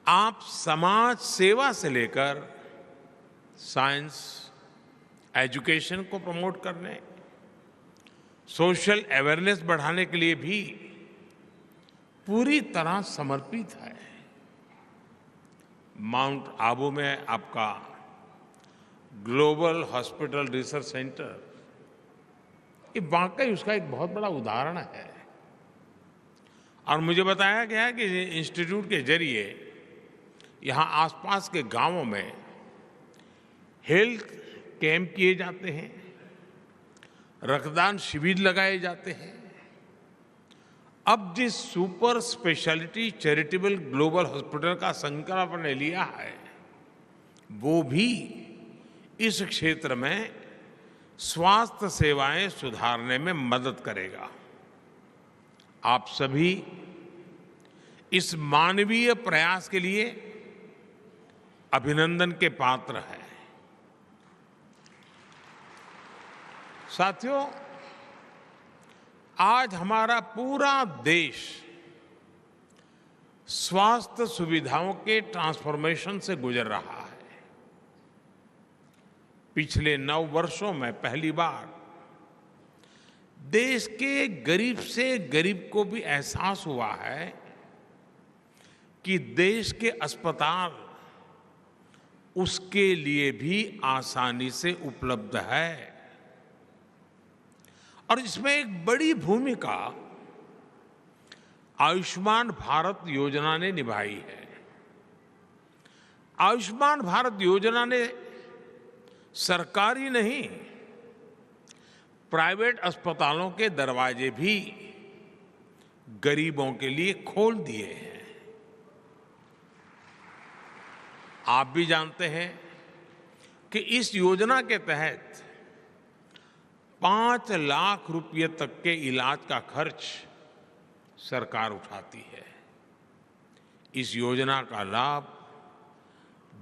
आप समाज सेवा से लेकर साइंस, एजुकेशन को प्रमोट करने, सोशल अवेयरनेस बढ़ाने के लिए भी पूरी तरह समर्पित है। माउंट आबू में आपका ग्लोबल हॉस्पिटल रिसर्च सेंटर, ये वाकई उसका एक बहुत बड़ा उदाहरण है। और मुझे बताया गया कि इंस्टीट्यूट के जरिए यहाँ आसपास के गांवों में हेल्थ कैंप किए जाते हैं, रक्तदान शिविर लगाए जाते हैं। अब जिस super speciality charitable global hospital का संकल्प ने लिया है, वो भी इस क्षेत्र में स्वास्थ्य सेवाएं सुधारने में मदद करेगा। आप सभी इस मानवीय प्रयास के लिए अभिनंदन के पात्र हैं। साथियों, आज हमारा पूरा देश स्वास्थ्य सुविधाओं के ट्रांसफॉर्मेशन से गुजर रहा है। पिछले 9 वर्षों में पहली बार देश के गरीब से गरीब को भी एहसास हुआ है कि देश के अस्पताल उसके लिए भी आसानी से उपलब्ध है। और इसमें एक बड़ी भूमिका आयुष्मान भारत योजना ने निभाई है। आयुष्मान भारत योजना ने सरकारी नहीं, प्राइवेट अस्पतालों के दरवाजे भी गरीबों के लिए खोल दिए हैं। आप भी जानते हैं कि इस योजना के तहत 5 लाख रुपए तक के इलाज का खर्च सरकार उठाती है। इस योजना का लाभ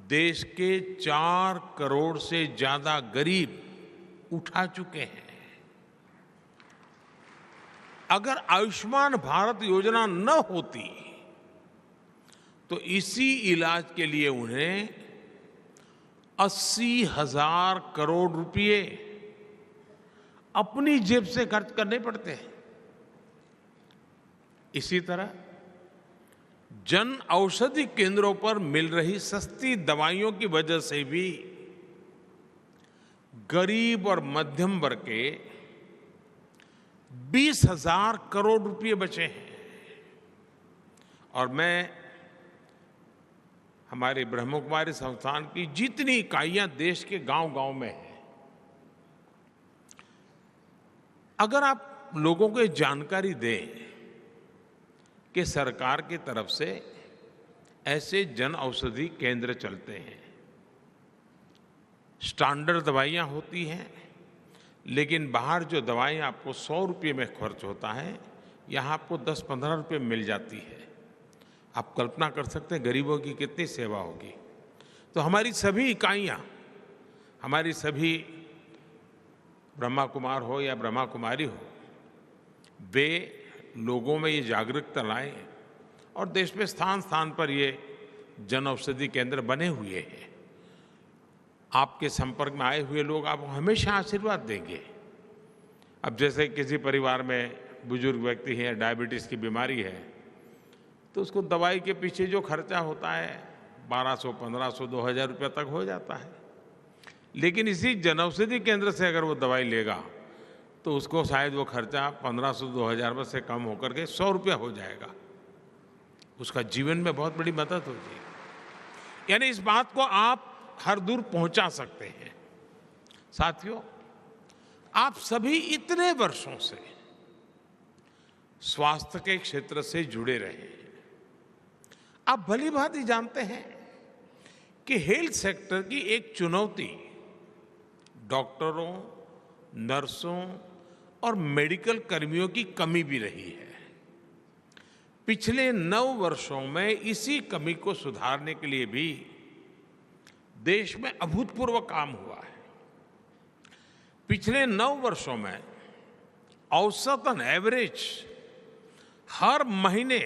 देश के 4 करोड़ से ज्यादा गरीब उठा चुके हैं। अगर आयुष्मान भारत योजना न होती तो इसी इलाज के लिए उन्हें 80,000 करोड़ रुपए अपनी जेब से खर्च करने पड़ते हैं। इसी तरह जन औषधि केंद्रों पर मिल रही सस्ती दवाइयों की वजह से भी गरीब और मध्यम वर्ग के 20,000 करोड़ रुपए बचे हैं। और मैं हमारे ब्रह्म कुमारी संस्थान की जितनी इकाइयां देश के गांव-गांव में हैं, अगर आप लोगों को जानकारी दें कि सरकार की तरफ से ऐसे जन औषधि केंद्र चलते हैं, स्टैंडर्ड दवाइयां होती हैं, लेकिन बाहर जो दवाइयां आपको 100 रुपये में खर्च होता है, यहाँ आपको 10-15 रुपये में मिल जाती है। आप कल्पना कर सकते हैं गरीबों की कितनी सेवा होगी। तो हमारी सभी इकाइयां, हमारी सभी ब्रह्मा कुमार हो या ब्रह्मा कुमारी हो, वे लोगों में ये जागरूकता लाएं। और देश में स्थान स्थान पर ये जन औषधि केंद्र बने हुए हैं। आपके संपर्क में आए हुए लोग आपको हमेशा आशीर्वाद देंगे। अब जैसे किसी परिवार में बुजुर्ग व्यक्ति है, डायबिटीज की बीमारी है, तो उसको दवाई के पीछे जो खर्चा होता है 1200, 1500, 2000 रुपये तक हो जाता है। लेकिन इसी जनऔषधि केंद्र से अगर वो दवाई लेगा तो उसको शायद वो खर्चा 1500, 2000 से कम होकर के 100 रुपया हो जाएगा। उसका जीवन में बहुत बड़ी मदद होगी। यानी इस बात को आप हर दूर पहुंचा सकते हैं। साथियों, आप सभी इतने वर्षों से स्वास्थ्य के क्षेत्र से जुड़े रहे हैं। आप भली भांति जानते हैं कि हेल्थ सेक्टर की एक चुनौती डॉक्टरों, नर्सों और मेडिकल कर्मियों की कमी भी रही है। पिछले 9 वर्षों में इसी कमी को सुधारने के लिए भी देश में अभूतपूर्व काम हुआ है। पिछले 9 वर्षों में औसतन एवरेज हर महीने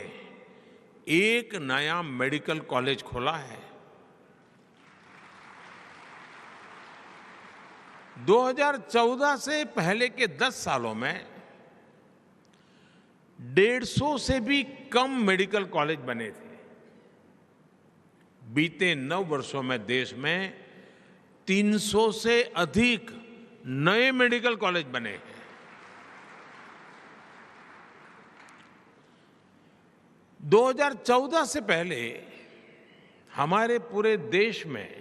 एक नया मेडिकल कॉलेज खोला है। 2014 से पहले के 10 सालों में 150 से भी कम मेडिकल कॉलेज बने थे। बीते 9 वर्षों में देश में 300 से अधिक नए मेडिकल कॉलेज बने हैं। - 2014 से पहले हमारे पूरे देश में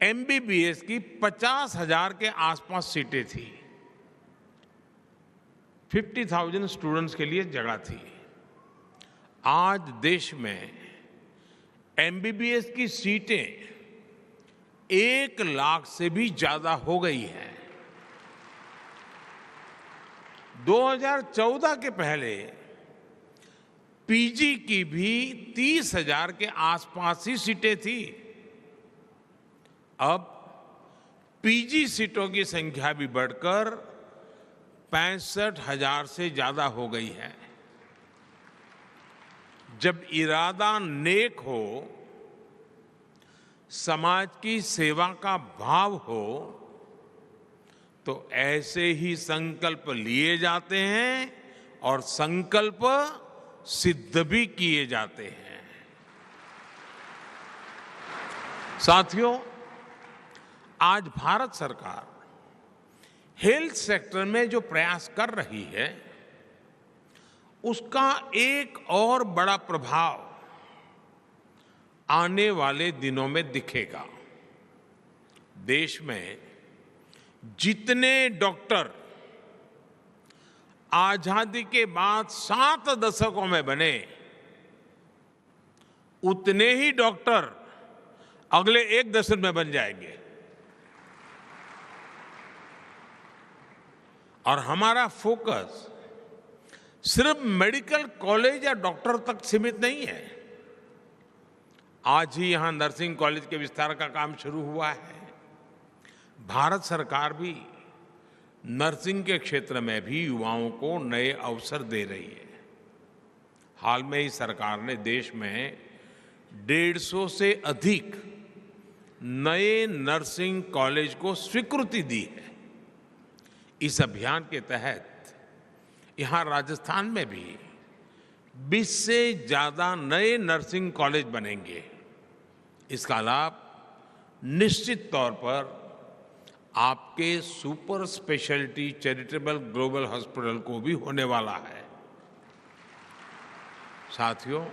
एमबीबीएस की 50,000 के आसपास सीटें थी। 50,000 स्टूडेंट्स के लिए जगह थी। आज देश में एमबीबीएस की सीटें 1 लाख से भी ज्यादा हो गई हैं। 2014 के पहले पीजी की भी 30,000 के आसपास ही सीटें थी। अब पीजी सीटों की संख्या भी बढ़कर 65,000 से ज्यादा हो गई है। जब इरादा नेक हो, समाज की सेवा का भाव हो, तो ऐसे ही संकल्प लिए जाते हैं और संकल्प सिद्ध भी किए जाते हैं। साथियों, आज भारत सरकार हेल्थ सेक्टर में जो प्रयास कर रही है, उसका एक और बड़ा प्रभाव आने वाले दिनों में दिखेगा। देश में जितने डॉक्टर आजादी के बाद 7 दशकों में बने, उतने ही डॉक्टर अगले 1 दशक में बन जाएंगे। और हमारा फोकस सिर्फ मेडिकल कॉलेज या डॉक्टर तक सीमित नहीं है। आज ही यहां नर्सिंग कॉलेज के विस्तार का काम शुरू हुआ है। भारत सरकार भी नर्सिंग के क्षेत्र में भी युवाओं को नए अवसर दे रही है। हाल में ही सरकार ने देश में 150 से अधिक नए नर्सिंग कॉलेज को स्वीकृति दी है। इस अभियान के तहत यहां राजस्थान में भी 20 से ज्यादा नए नर्सिंग कॉलेज बनेंगे। इसका लाभ निश्चित तौर पर आपके super speciality charitable global hospital को भी होने वाला है। साथियों,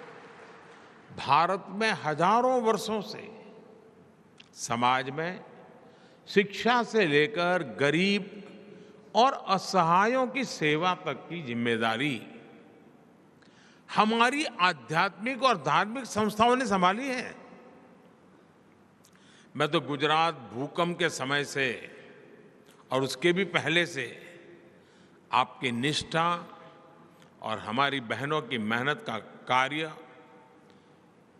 भारत में हजारों वर्षों से समाज में शिक्षा से लेकर गरीब और असहायों की सेवा तक की जिम्मेदारी हमारी आध्यात्मिक और धार्मिक संस्थाओं ने संभाली है। मैं तो गुजरात भूकंप के समय से और उसके भी पहले से आपकी निष्ठा और हमारी बहनों की मेहनत का कार्य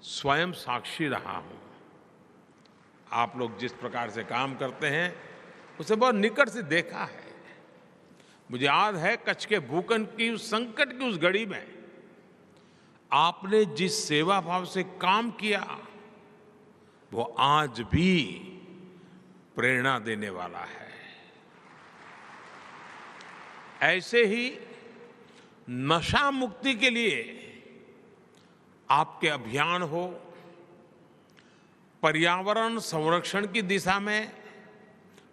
स्वयं साक्षी रहा हूं। आप लोग जिस प्रकार से काम करते हैं, उसे बहुत निकट से देखा है। मुझे याद है कच्छ के भूकंप की उस संकट की उस घड़ी में आपने जिस सेवा भाव से काम किया, वो आज भी प्रेरणा देने वाला है। ऐसे ही नशा मुक्ति के लिए आपके अभियान हो, पर्यावरण संरक्षण की दिशा में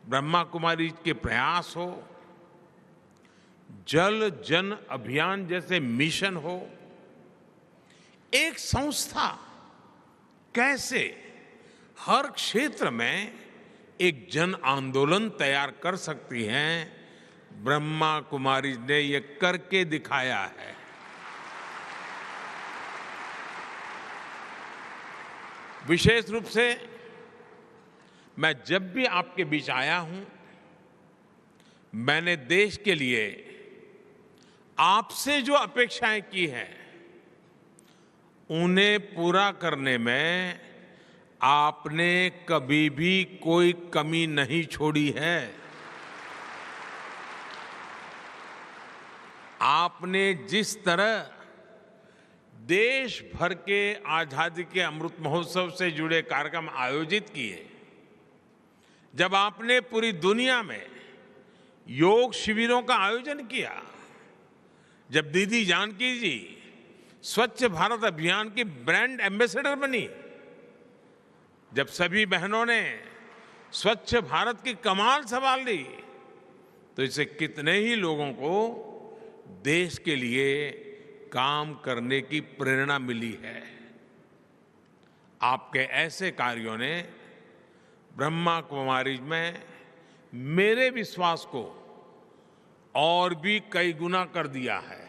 ब्रह्मा कुमारी के प्रयास हो, जल जन अभियान जैसे मिशन हो, एक संस्था कैसे हर क्षेत्र में एक जन आंदोलन तैयार कर सकती है, ब्रह्मा कुमारी ने ये करके दिखाया है। विशेष रूप से मैं जब भी आपके बीच आया हूं, मैंने देश के लिए आपसे जो अपेक्षाएं की हैं, उन्हें पूरा करने में आपने कभी भी कोई कमी नहीं छोड़ी है। आपने जिस तरह देश भर के आजादी के अमृत महोत्सव से जुड़े कार्यक्रम आयोजित किए, जब आपने पूरी दुनिया में योग शिविरों का आयोजन किया, जब दीदी जानकी जी स्वच्छ भारत अभियान की ब्रांड एम्बेसडर बनी, जब सभी बहनों ने स्वच्छ भारत की कमान संभाल ली, तो इससे कितने ही लोगों को देश के लिए काम करने की प्रेरणा मिली है। आपके ऐसे कार्यों ने ब्रह्मा कुमारीज में मेरे विश्वास को और भी कई गुना कर दिया है।